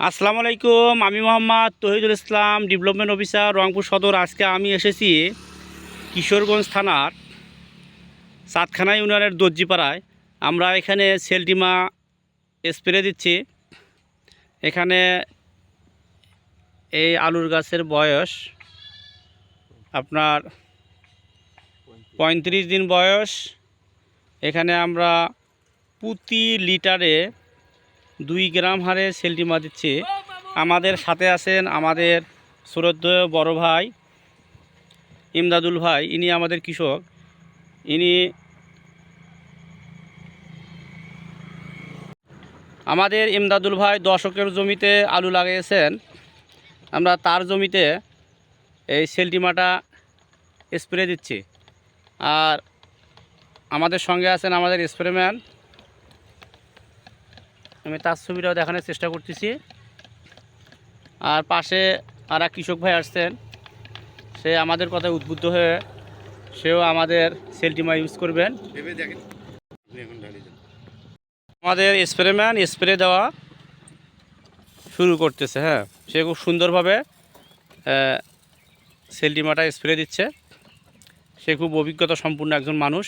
আসসালামু আলাইকুম। আমি মোহাম্মদ তহিদুল ইসলাম, ডেভেলপমেন্ট অফিসার, রংপুর সদর। আজকে আমি এসেছি কিশোরগঞ্জ থানার সাতখানা ইউনিয়নের দর্জিপাড়ায়। আমরা এখানে সেলটিমা স্প্রে দিচ্ছি। এখানে এই আলুর গাছের বয়স আপনার 35 দিন বয়স। এখানে আমরা প্রতি লিটারে 2 গ্রাম হারে সেলটিমা দিচ্ছি। আমাদের সাথে আছেন আমাদের শ্রদ্ধেয় বড় ভাই ইমদাদুল ভাই। ইনি আমাদের কৃষক। ইনি আমাদের ইমদাদুল ভাই 10 একর জমিতে আলু লাগিয়েছেন। আমরা তার জমিতে এই সেলটিমাটা স্প্রে দিচ্ছি। আর আমাদের সঙ্গে আছেন আমাদের স্প্রেম্যান। আমি তার ছবিটাও দেখানোর চেষ্টা করতেছি। আর পাশে আর এক কৃষক ভাই আসছেন, সে আমাদের কথায় উদ্বুদ্ধ হয়ে সেও আমাদের সেলটিমা ইউজ করবেন। আমাদের স্প্রেম্যান স্প্রে দেওয়া শুরু করতেছে। হ্যাঁ, সে খুব সুন্দরভাবে সেলটিমাটা স্প্রে দিচ্ছে। সে খুব অভিজ্ঞতা সম্পূর্ণ একজন মানুষ।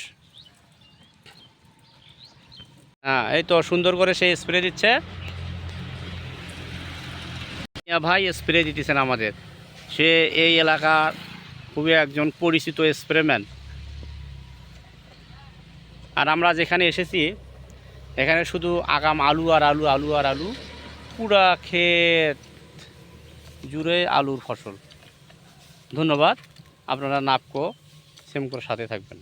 হ্যাঁ, এই তো সুন্দর করে সে স্প্রে দিচ্ছে। ভাই স্প্রে দিতেছেন আমাদের। সে এই এলাকার খুবই একজন পরিচিত স্প্রেম্যান। আর আমরা যেখানে এসেছি এখানে শুধু আগাম আলু আর আলু, আলু আর আলু, পুরা ক্ষেত জুড়ে আলুর ফসল। ধন্যবাদ। আপনারা নাপকো সেমকোর সাথে থাকবেন।